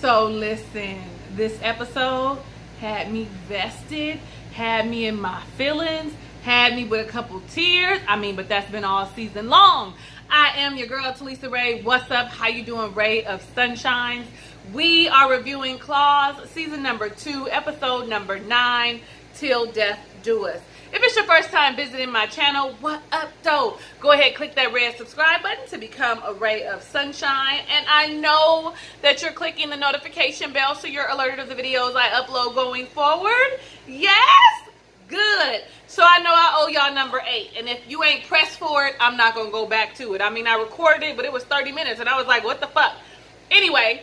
So listen, this episode had me vested, had me in my feelings, had me with a couple tears. I mean, but that's been all season long. I am your girl, Talisa Rae. What's up? How you doing, Ray of Sunshines? We are reviewing Claws, season number 2, episode number 9, Till Death Do Us. If it's your first time visiting my channel, what up, though? Go ahead, click that red subscribe button to become a Ray of Sunshine. And I know that you're clicking the notification bell so you're alerted of the videos I upload going forward. Yes? Good. So I know I owe y'all number 8. And if you ain't pressed for it, I'm not going to go back to it. I mean, I recorded it, but it was 30 minutes. And I was like, what the fuck? Anyway,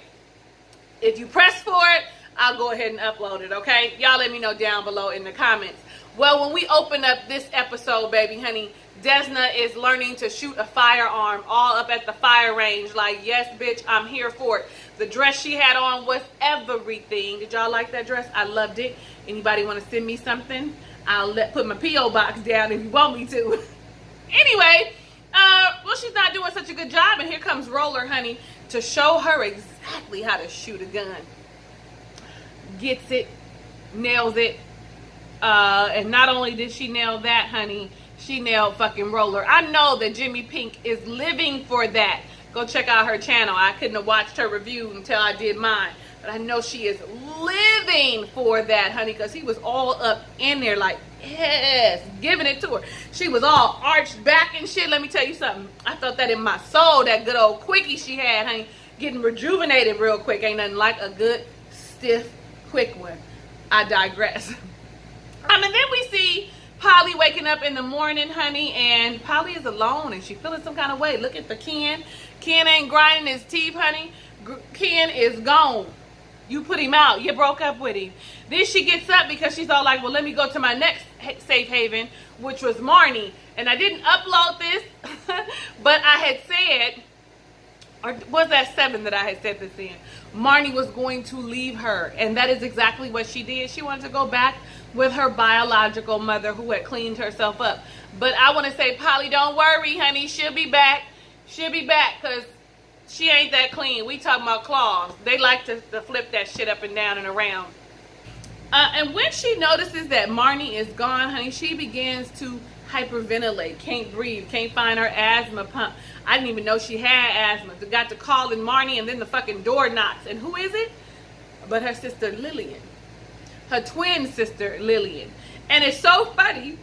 if you press for it, I'll go ahead and upload it, okay? Y'all let me know down below in the comments. Well, when we open up this episode, baby honey, Desna is learning to shoot a firearm all up at the fire range. Like, yes, bitch, I'm here for it. The dress she had on was everything. Did y'all like that dress? I loved it. Anybody want to send me something? I'll put my P.O. box down if you want me to. Anyway, well, she's not doing such a good job. And here comes Roller, honey, to show her exactly how to shoot a gun. Gets it, nails it. And not only did she nail that, honey, she nailed fucking Roller. I know that Jimmy Pink is living for that. Go check out her channel. I couldn't have watched her review until I did mine. But I know she is living for that, honey, because he was all up in there like, yes, giving it to her. She was all arched back and shit. Let me tell you something. I felt that in my soul, that good old quickie she had, honey, getting rejuvenated real quick. Ain't nothing like a good, stiff, quick one. I digress. And then we see Polly waking up in the morning, honey, and Polly is alone and she feeling some kind of way. Look at the Ken. Ken ain't grinding his teeth, honey. Ken is gone. You put him out. You broke up with him. Then she gets up because she's all like, well, let me go to my next safe haven, which was Marnie. And I didn't upload this, but I had said, or was that 7 that I had said this in? Marnie was going to leave her. And that is exactly what she did. She wanted to go back with her biological mother who had cleaned herself up. But I want to say, Polly, don't worry, honey. She'll be back. She'll be back because she ain't that clean. We talking about Claws. They like to flip that shit up and down and around. And when she notices that Marnie is gone, honey, she begins to hyperventilate. Can't breathe. Can't find her asthma pump. I didn't even know she had asthma. Got to calling Marnie and then the fucking door knocks. And who is it? But her sister Lillian. Her twin sister Lillian. And it's so funny.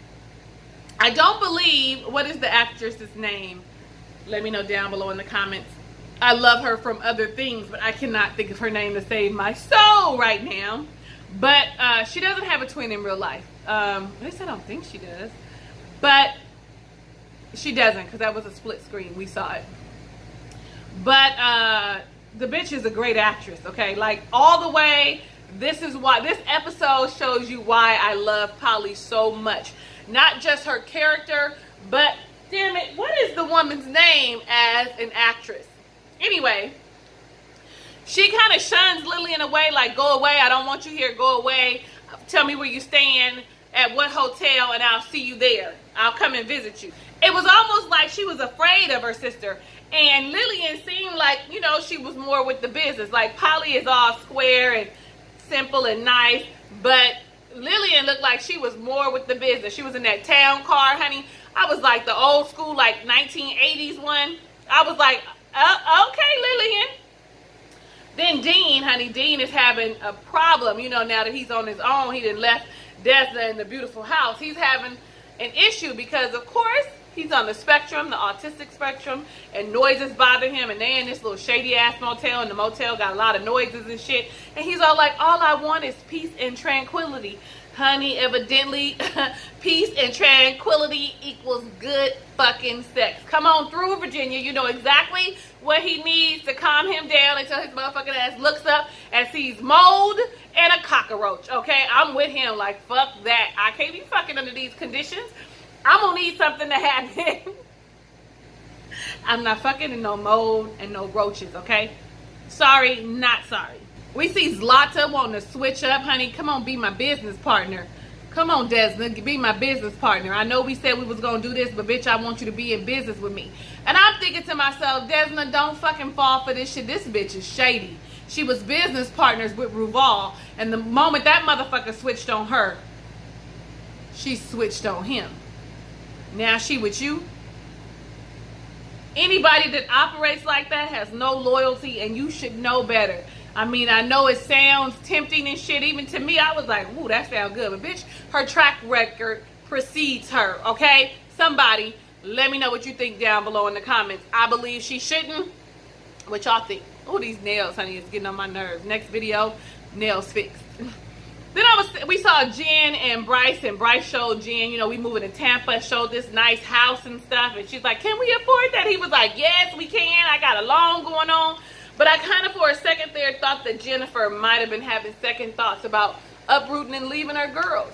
I don't believe, what is the actress's name? Let me know down below in the comments. I love her from other things, but I cannot think of her name to save my soul right now. But she doesn't have a twin in real life. At least I don't think she does. But she doesn't, because that was a split screen. We saw it. But the bitch is a great actress, okay? Like, all the way. This is why this episode shows you why I love Polly so much. Not just her character, but damn it, what is the woman's name as an actress? Anyway, she kind of shuns Lillian away, like, go away, I don't want you here, go away. Tell me where you staying, at what hotel, and I'll see you there. I'll come and visit you. It was almost like she was afraid of her sister. And Lillian seemed like, you know, she was more with the business. Like, Polly is all square and simple and nice, but Lillian looked like she was more with the business. She was in that town car, honey. I was like the old school, like 1980s one. I was like, okay, Lillian. Then Dean, honey, Dean is having a problem. You know, now that he's on his own, he done left Desna in the beautiful house. He's having an issue because, of course, he's on the spectrum, the autistic spectrum, and noises bother him, and they in this little shady-ass motel, and the motel got a lot of noises and shit, and he's all like, all I want is peace and tranquility. Honey, evidently, peace and tranquility equals good fucking sex. Come on through, Virginia. You know exactly what he needs to calm him down until his motherfucking ass looks up and sees mold and a cockroach, okay? I'm with him like, fuck that. I can't be fucking under these conditions. I'm gonna need something to happen. I'm not fucking in no mold and no roaches, okay? Sorry, not sorry. We see Zlata wanting to switch up, honey. Come on, be my business partner. Come on, Desna, be my business partner. I know we said we was going to do this, but bitch, I want you to be in business with me. And I'm thinking to myself, Desna, don't fucking fall for this shit. This bitch is shady. She was business partners with Ruval. And the moment that motherfucker switched on her, she switched on him. Now she with you. Anybody that operates like that has no loyalty, and you should know better. I mean, I know it sounds tempting and shit. Even to me, I was like, ooh, that sounds good. But bitch, her track record precedes her, okay? Somebody, let me know what you think down below in the comments. I believe she shouldn't. What y'all think? Oh, these nails, honey, is getting on my nerves. Next video, nails fixed. Then we saw Jen and Bryce showed Jen, you know, we moving to Tampa, showed this nice house and stuff. And she's like, can we afford that? He was like, yes, we can. I got a loan going on. But I kind of, for a second there, thought that Jennifer might have been having second thoughts about uprooting and leaving her girls.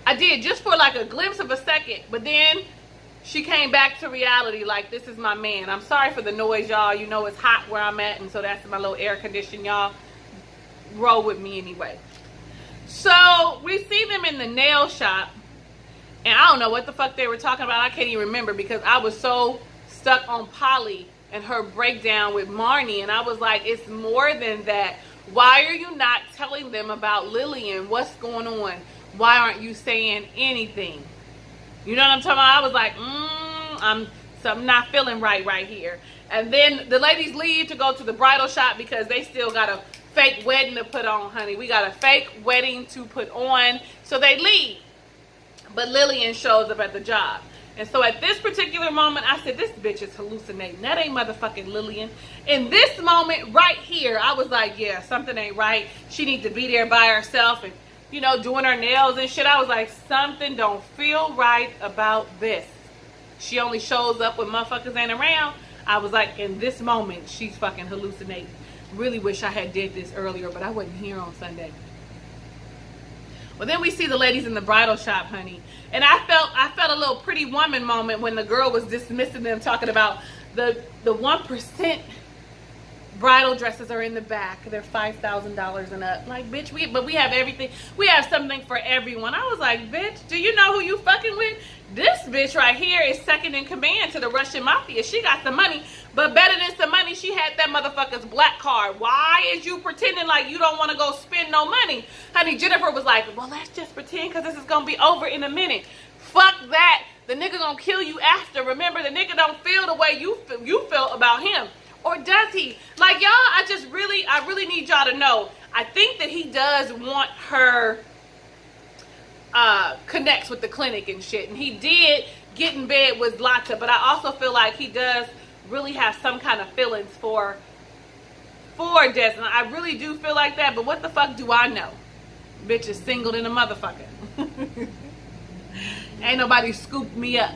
I did, just for like a glimpse of a second. But then she came back to reality, like, this is my man. I'm sorry for the noise, y'all. You know it's hot where I'm at, and so that's my little air condition, y'all. Roll with me anyway. So we see them in the nail shop, and I don't know what the fuck they were talking about. I can't even remember because I was so stuck on Polly and her breakdown with Marnie, and I was like, it's more than that. Why are you not telling them about Lillian? What's going on? Why aren't you saying anything? You know what I'm talking about? I was like, I'm not feeling right here. And then the ladies leave to go to the bridal shop because they still got a fake wedding to put on, honey. We got a fake wedding to put on. So they leave. But Lillian shows up at the job. And so at this particular moment, I said, this bitch is hallucinating. That ain't motherfucking Lillian. In this moment right here, I was like, yeah, something ain't right. She needs to be there by herself and, you know, doing her nails and shit. I was like, something don't feel right about this. She only shows up when motherfuckers ain't around. I was like, in this moment, she's fucking hallucinating. Really wish I had did this earlier, but I wasn't here on Sunday. Well, then we see the ladies in the bridal shop, honey. And I felt a little Pretty Woman moment when the girl was dismissing them, talking about the 1% bridal dresses are in the back. They're $5,000 and up. Like, bitch, we have everything. We have something for everyone. I was like, bitch, do you know who you fucking with? This bitch right here is second in command to the Russian mafia. She got some money, but better than some money, she had that motherfucker's black card. Why is you pretending like you don't want to go spend no money? Honey, Jennifer was like, well, let's just pretend because this is going to be over in a minute. Fuck that. The nigga going to kill you after. Remember, the nigga don't feel the way you feel about him. Or does he? Like, y'all, I really need y'all to know. I think that he does want her connects with the clinic and shit. And he did get in bed with Lotta, but I also feel like he does really have some kind of feelings for Desmond. I really do feel like that, but what the fuck do I know? Bitch is single in a motherfucker. Ain't nobody scooped me up.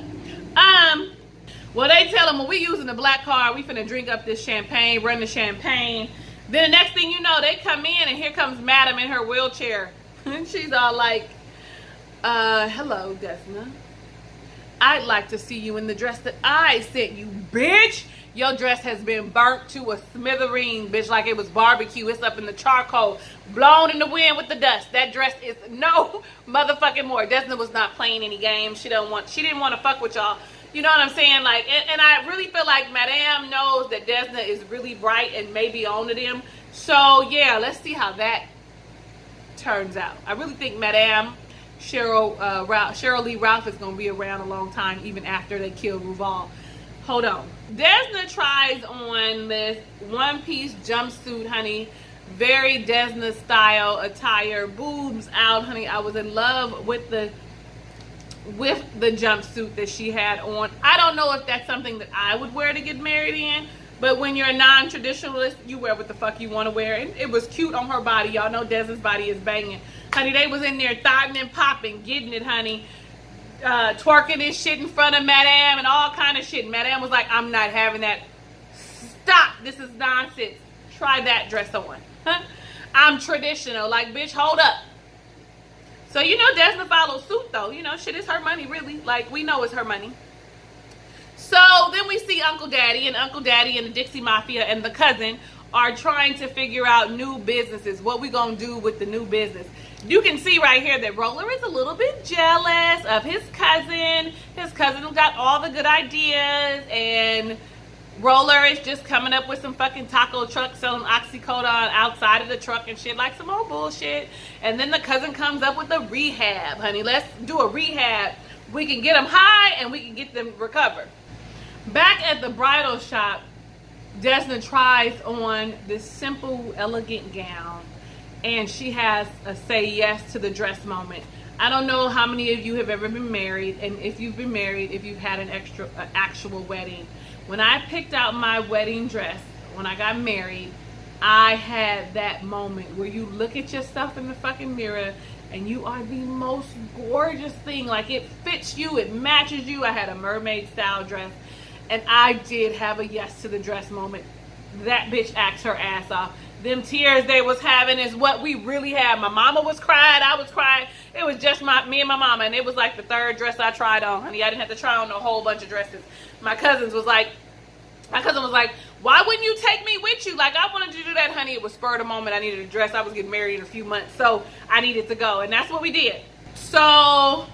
Well, they tell him, well, we using the black card. We finna drink up this champagne, run the champagne. Then the next thing you know, they come in, and here comes Madam in her wheelchair. And she's all like, hello, Desna. I'd like to see you in the dress that I sent you, bitch. Your dress has been burnt to a smithereen, bitch, like it was barbecue. It's up in the charcoal, blown in the wind with the dust. That dress is no motherfucking more. Desna was not playing any games. She didn't want to fuck with y'all. You know what I'm saying? Like, and I really feel like Madame knows that Desna is really bright and maybe on to them. So yeah, let's see how that turns out. I really think Madame Cheryl Lee Ralph is gonna be around a long time, even after they kill Ruval. Hold on. Desna tries on this one-piece jumpsuit, honey. Very Desna style attire, boobs out, honey. I was in love with the jumpsuit that she had on. I don't know if that's something that I would wear to get married in, but when you're a non-traditionalist, you wear what the fuck you want to wear. And it was cute on her body. Y'all know Desna's body is banging. Honey, they was in there thotting and popping, getting it, honey. Twerking and shit in front of Madame and all kind of shit. Madame was like, I'm not having that. Stop. This is nonsense. Try that dress on. Huh? I'm traditional. Like, bitch, hold up. So, you know, Desna follows suit, though. You know, shit, it's her money, really. Like, we know it's her money. So, then we see Uncle Daddy and the Dixie Mafia and the cousin are trying to figure out new businesses. What we gonna do with the new business. You can see right here that Roller is a little bit jealous of his cousin. His cousin got all the good ideas, and Roller is just coming up with some fucking taco truck selling oxycodone outside of the truck and shit, like some old bullshit. And then the cousin comes up with a rehab, honey. Let's do a rehab. We can get them high and we can get them recovered. Back at the bridal shop, Desna tries on this simple, elegant gown, and she has a say yes to the dress moment. I don't know how many of you have ever been married, and if you've been married, if you've had an actual wedding. When I picked out my wedding dress, when I got married, I had that moment where you look at yourself in the fucking mirror and you are the most gorgeous thing. Like, it fits you, it matches you. I had a mermaid style dress, and I did have a yes to the dress moment. That bitch acts her ass off. Them tears they was having is what we really had. My mama was crying, I was crying. It was just me and my mama, and it was like the third dress I tried on, honey. I didn't have to try on a whole bunch of dresses. My cousin was like, why wouldn't you take me with you? Like, I wanted to do that, honey. It was spur of the moment. I needed a dress. I was getting married in a few months, so I needed to go, and that's what we did. So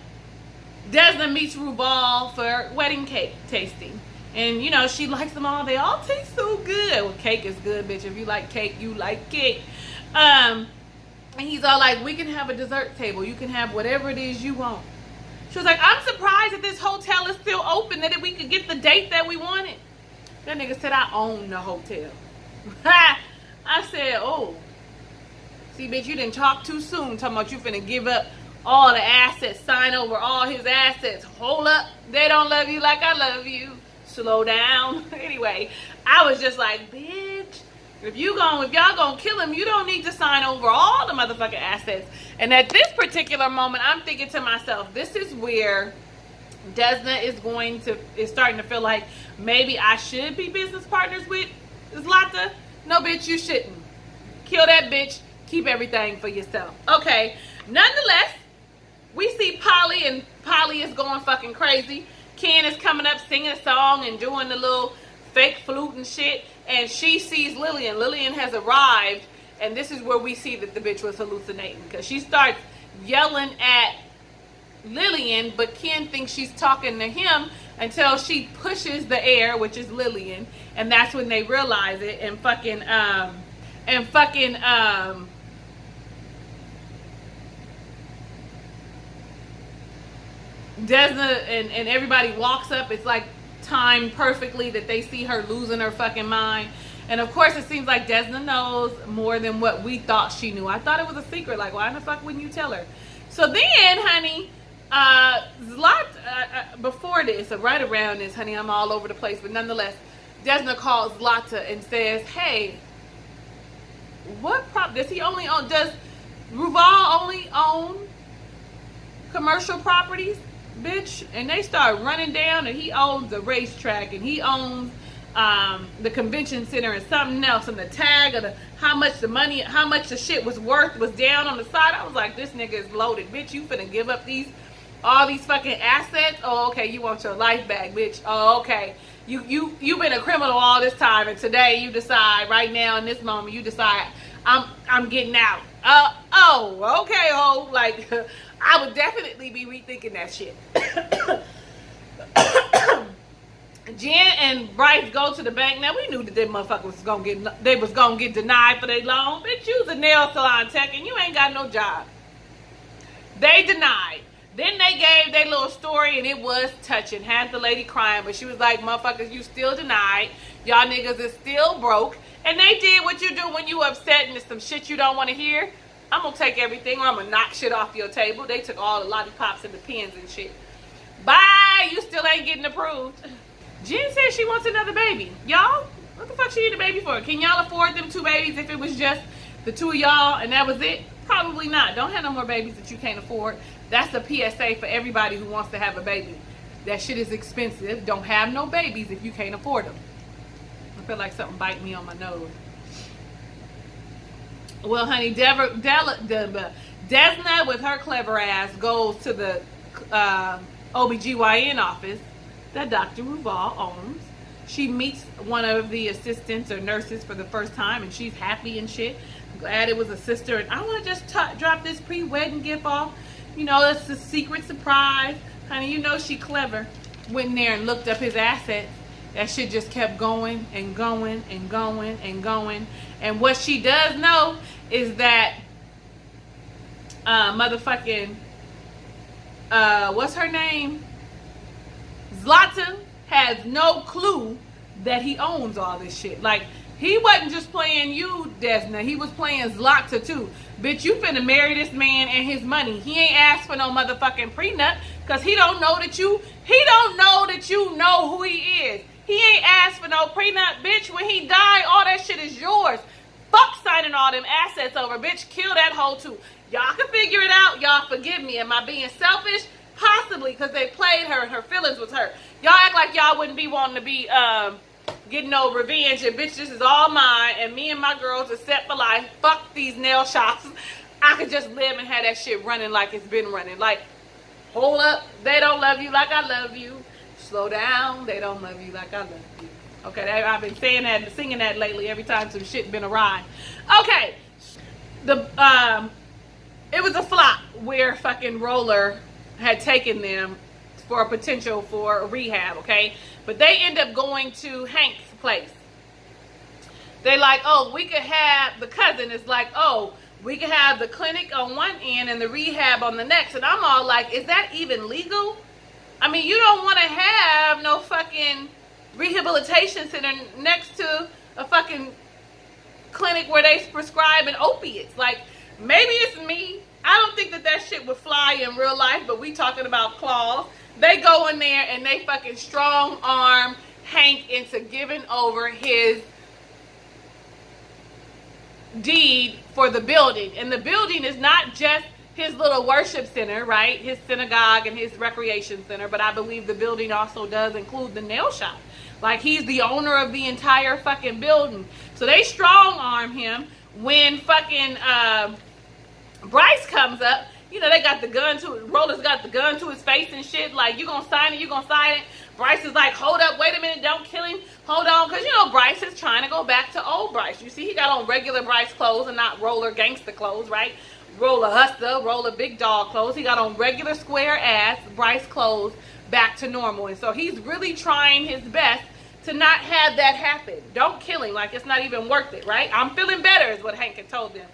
Desna meets Ruval for wedding cake tasting. And, you know, she likes them all. They all taste so good. Well, cake is good, bitch. If you like cake, you like cake. And he's all like, we can have a dessert table. You can have whatever it is you want. She was like, I'm surprised that this hotel is still open, that we could get the date that we wanted. That nigga said, I own the hotel. I said, oh. See, bitch, you didn't talk too soon. Talking about you finna give up all the assets, sign over all his assets. Hold up. They don't love you like I love you. Slow down. Anyway, I was just like, bitch, if y'all gonna kill him, you don't need to sign over all the motherfucking assets. And at this particular moment, I'm thinking to myself, this is where Desna is starting to feel like maybe I should be business partners with Zlata. No, bitch, you shouldn't. Kill that bitch. Keep everything for yourself. Okay. Nonetheless, we see Polly, and Polly is going fucking crazy. Ken is coming up singing a song and doing the little fake flute and shit, and she sees Lillian. Lillian has arrived, and this is where we see that the bitch was hallucinating, because she starts yelling at Lillian, but Ken thinks she's talking to him until she pushes the air, which is Lillian, and that's when they realize it, and Desna and everybody walks up. It's like timed perfectly that they see her losing her fucking mind. And of course, it seems like Desna knows more than what we thought she knew. I thought it was a secret. Like, why the fuck wouldn't you tell her? So then, honey, before this, or right around this, honey, I'm all over the place. But nonetheless, Desna calls Zlata and says, hey, does Ruval only own commercial properties? Bitch. And they start running down, and he owns the racetrack, and he owns the convention center and something else, and the tag of how much the shit was worth was down on the side. I was like, this nigga is loaded. Bitch, you finna give up all these fucking assets? Oh, okay, you want your life back, bitch. Oh, okay. You've been a criminal all this time, and today you decide, right now in this moment, you decide I'm getting out. Oh, okay, oh, like I would definitely be rethinking that shit. Jen and Bryce go to the bank. Now, we knew that them motherfuckers was gonna get denied for their loan. Bitch, you was a nail salon tech and you ain't got no job. They denied. Then they gave their little story, and it was touching. Had the lady crying, but she was like, motherfuckers, you still denied. Y'all niggas is still broke. And they did what you do when you upset and it's some shit you don't want to hear. I'm going to take everything, or I'm going to knock shit off your table. They took all the lollipops and the pens and shit. Bye. You still ain't getting approved. Jen said she wants another baby. Y'all, what the fuck she need a baby for? Can y'all afford them 2 babies if it was just the 2 of y'all and that was it? Probably not. Don't have no more babies that you can't afford. That's a PSA for everybody who wants to have a baby. That shit is expensive. Don't have no babies if you can't afford them. I feel like something biting me on my nose. Well, honey, Desna with her clever ass goes to the OBGYN office that Dr. Ruval owns. She meets one of the assistants or nurses for the first time, and she's happy and shit. Glad it was a sister, and I want to just drop this pre-wedding gift off. You know, it's a secret surprise. Honey, you know she clever. Went in there and looked up his assets That shit just kept going and going and going and going. And what she does know is that motherfucking what's her name? Zlatan has no clue that he owns all this shit. Like, he wasn't just playing you, Desna. He was playing Zlatan too. Bitch, you finna marry this man and his money. He ain't asked for no motherfucking prenup because he don't know that you know who he is. He ain't asked for no prenup, bitch. When he died, all that shit is yours. Fuck signing all them assets over, bitch. Kill that hoe too. Y'all can figure it out. Y'all forgive me. Am I being selfish? Possibly, because they played her and her feelings was hurt. Y'all act like y'all wouldn't be wanting to be getting no revenge, and bitch, this is all mine, and me and my girls are set for life. Fuck these nail shops. I could just live and have that shit running like it's been running. Like, hold up, they don't love you like I love you. Slow down, they don't love you like I love you. Okay, I've been saying that and singing that lately every time some shit been awry. Okay, it was a flop where fucking Roller had taken them for a potential for a rehab, okay? But they end up going to Hank's place. They like, oh, we could have, the cousin is like, oh, we could have the clinic on one end and the rehab on the next. And I'm all like, is that even legal? I mean, you don't want to have no fucking rehabilitation center next to a fucking clinic where they prescribing opiates. Like, maybe it's me. I don't think that shit would fly in real life, but we talking about claws. They go in there and they fucking strong arm Hank into giving over his deed for the building. And the building is not just his little worship center, right? His synagogue and his recreation center. But I believe the building also does include the nail shop. Like, he's the owner of the entire fucking building. So they strong arm him when fucking Bryce comes up. You know, they got the gun to it. Roller's got the gun to his face and shit. Like, you gonna sign it, you gonna sign it. Bryce is like, hold up, wait a minute, don't kill him. Hold on, because, you know, Bryce is trying to go back to old Bryce. You see, he got on regular Bryce clothes and not Roller gangster clothes, right? Roller hustler, Roller big dog clothes. He got on regular square ass Bryce clothes back to normal. And so he's really trying his best to not have that happen. Don't kill him, like it's not even worth it, right? I'm feeling better is what Hank had told them.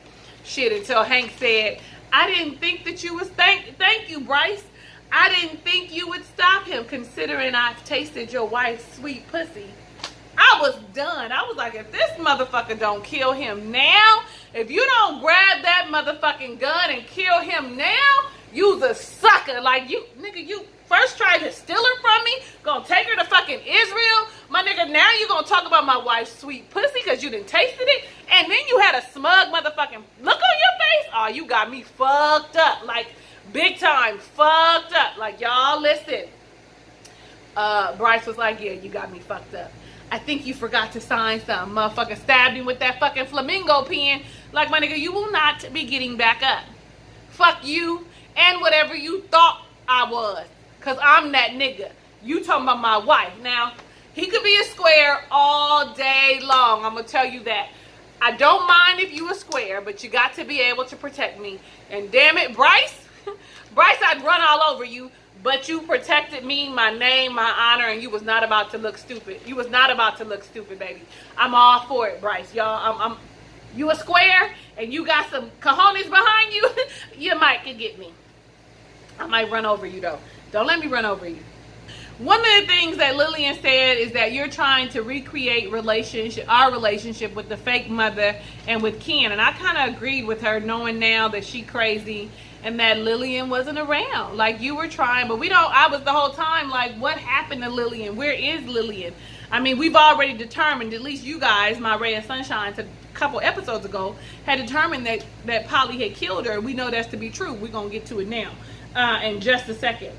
Shit, until Hank said, I didn't think that you was, thank you, Bryce. I didn't think you would stop him, considering I've tasted your wife's sweet pussy. I was done. I was like, if this motherfucker don't kill him now, if you don't grab that motherfucking gun and kill him now, you's a sucker. Like, you, nigga, you first tried to steal her from me, gonna take her to fucking Israel. My nigga, now you gonna talk about my wife's sweet pussy because you done tasted it, and then you had a smug motherfucking look on your face. Oh, you got me fucked up. Like, big time fucked up. Like, y'all listen. Bryce was like, yeah, you got me fucked up. I think you forgot to sign something. Motherfucker stabbed him with that fucking flamingo pen. Like, my nigga, you will not be getting back up. Fuck you and whatever you thought I was. Because I'm that nigga. You talking about my wife. Now, he could be a square all day long. I'm going to tell you that. I don't mind if you a square, but you got to be able to protect me. And damn it, Bryce. Bryce, I'd run all over you. But you protected me, my name, my honor, and you was not about to look stupid. You was not about to look stupid, baby. I'm all for it, Bryce. Y'all, you a square, and you got some cojones behind you, you might could get me. I might run over you, though. Don't let me run over you. One of the things that Lillian said is that you're trying to recreate our relationship with the fake mother and with Ken. And I kind of agreed with her, knowing now that she crazy and that Lillian wasn't around. Like, you were trying, but I was the whole time like, what happened to Lillian? Where is Lillian? I mean, we've already determined, at least you guys, my Ray of Sunshine, a couple episodes ago, had determined that Polly had killed her. We know that's to be true. We're going to get to it now in just a second.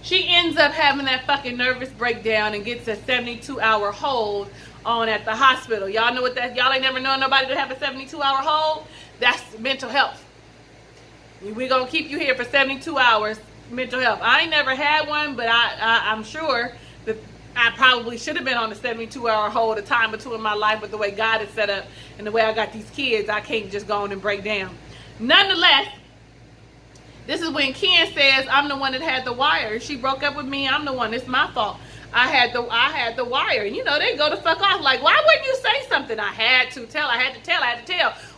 She ends up having that fucking nervous breakdown and gets a 72-hour hold on at the hospital. Y'all know what that, y'all ain't never known nobody to have a 72-hour hold? That's mental health. We're going to keep you here for 72 hours, mental health. I ain't never had one, but I'm sure that I probably should have been on the 72-hour hold a time or two in my life, but the way God is set up and the way I got these kids, I can't just go on and break down. Nonetheless, this is when Ken says, I'm the one that had the wire. She broke up with me. I'm the one. It's my fault. I had the wire. And you know, they go to fuck off. Like, why wouldn't you say something? I had to tell.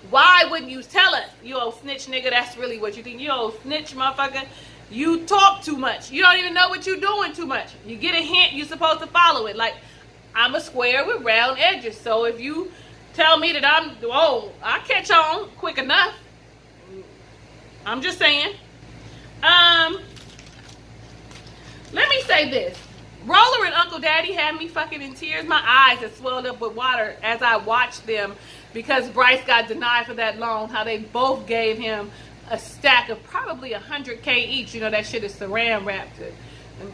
Why wouldn't you tell us? You old snitch nigga, that's really what you think. You old snitch motherfucker. You talk too much. You don't even know what you're doing too much. You get a hint, you're supposed to follow it. Like, I'm a square with round edges. So if you tell me that I catch on quick enough. I'm just saying. Let me say this. Roller and Uncle Daddy had me fucking in tears. My eyes had swelled up with water as I watched them because Bryce got denied for that loan. How they both gave him a stack of probably $100K each. You know, that shit is saran wrapped.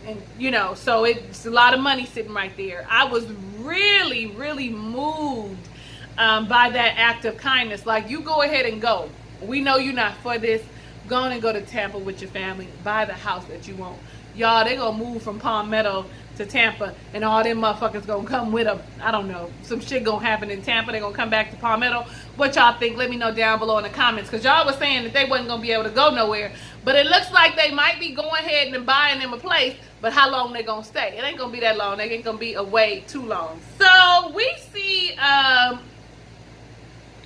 And you know, so it's a lot of money sitting right there. I was really, really moved by that act of kindness. Like, you go ahead and go. We know you're not for this. Go on and go to Tampa with your family. Buy the house that you want. Y'all, they gonna move from Palmetto to Tampa, and all them motherfuckers gonna come with them. I don't know. Some shit gonna happen in Tampa. They gonna come back to Palmetto. What y'all think? Let me know down below in the comments. Because y'all was saying that they wasn't gonna be able to go nowhere. But it looks like they might be going ahead and buying them a place. But how long they gonna stay? It ain't gonna be that long. They ain't gonna be away too long. So we see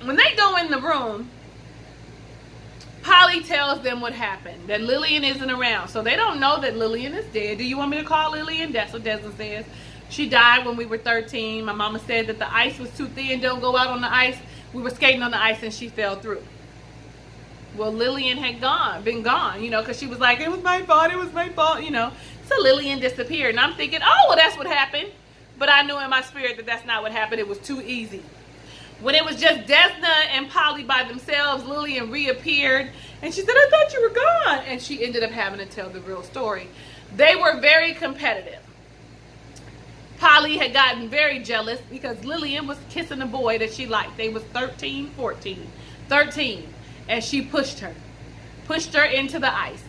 when they go in the room, Polly tells them what happened, that Lillian isn't around. So they don't know that Lillian is dead. Do you want me to call Lillian? That's what Desmond says. She died when we were 13. My mama said that the ice was too thin. Don't go out on the ice. We were skating on the ice and she fell through. Well, Lillian had been gone, you know, because she was like, it was my fault, you know. So Lillian disappeared. And I'm thinking, oh, well, that's what happened. But I knew in my spirit that that's not what happened. It was too easy. When it was just Desna and Polly by themselves, Lillian reappeared. And she said, I thought you were gone. And she ended up having to tell the real story. They were very competitive. Polly had gotten very jealous because Lillian was kissing a boy that she liked. They was 13. And she pushed her into the ice.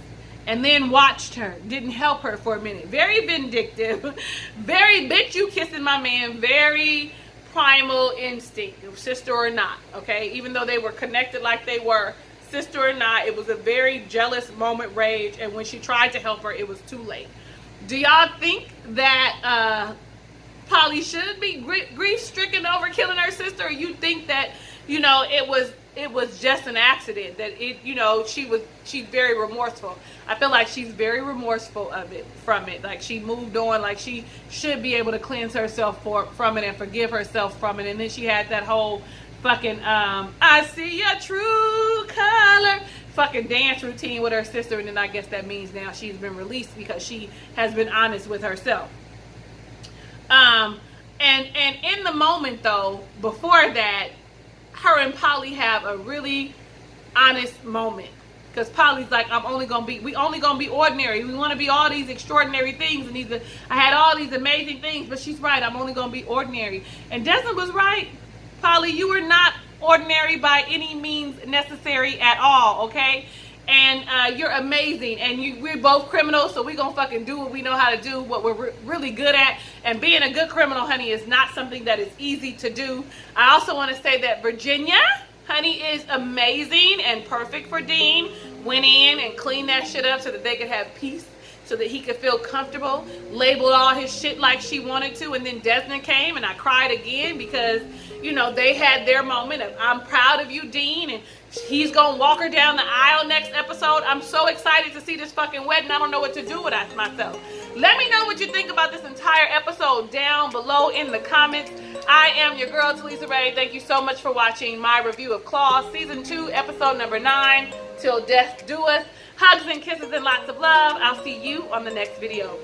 And then watched her. Didn't help her for a minute. Very vindictive. Very, bitch, you kissing my man. Very primal instinct, sister or not, okay? Even though they were connected like they were, sister or not, it was a very jealous moment, rage, and when she tried to help her, it was too late. Do y'all think that Polly should be grief-stricken over killing her sister, or you think that, you know, it was just an accident, that you know, she's very remorseful? I feel like she's very remorseful from it. Like, she moved on, like she should be able to cleanse herself from it and forgive herself from it. And then she had that whole fucking I see your true color fucking dance routine with her sister, and then I guess that means now she's been released because she has been honest with herself. And in the moment though, before that, her and Polly have a really honest moment. Because Polly's like, we only gonna be ordinary. We want to be all these extraordinary things, and I had all these amazing things, but she's right, I'm only gonna be ordinary. And Desmond was right. Polly, you were not ordinary by any means necessary at all, okay? And you're amazing, and we're both criminals, so we're gonna fucking do what we know how to do, what we're really good at. And being a good criminal, honey, is not something that is easy to do. I also want to say that Virginia, honey, is amazing and perfect for Dean. Went in and cleaned that shit up so that they could have peace, so that he could feel comfortable, labeled all his shit like she wanted to. And then Desmond came, and I cried again because, you know, they had their moment of, I'm proud of you, Dean, and he's gonna walk her down the aisle next episode. I'm so excited to see this fucking wedding. I don't know what to do with myself. Let me know what you think about this entire episode down below in the comments. I am your girl, Talisa Rae. Thank you so much for watching my review of Claws Season 2, Episode number 9, Till Death Do Us. Hugs and kisses and lots of love. I'll see you on the next video.